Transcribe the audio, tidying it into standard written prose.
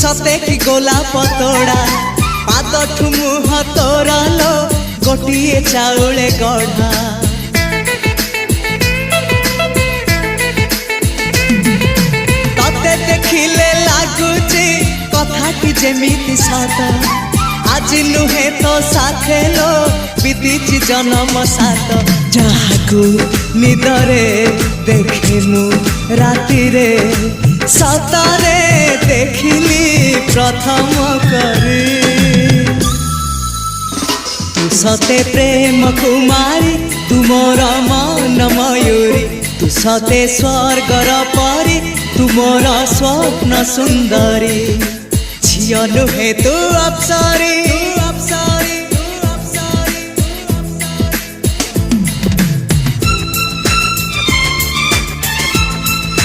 सते कि गोलाप तोड़ा पाद मुह तोर लो गोटे चाउले गढ़ा तते देखिले लगुची कथाटी जेमिति सत आज नुहे तो साथे लो बीतीची जन्म सात जहाकू निदरे देखे मु राति रे सतरे देखिली प्रथम करी तू सते प्रेम कुमारी तू मोर मन मयूरी तू सते स्वर्गर परी तू मोर स्वप्न सुंदरी झियो नुहे तू अप्सरी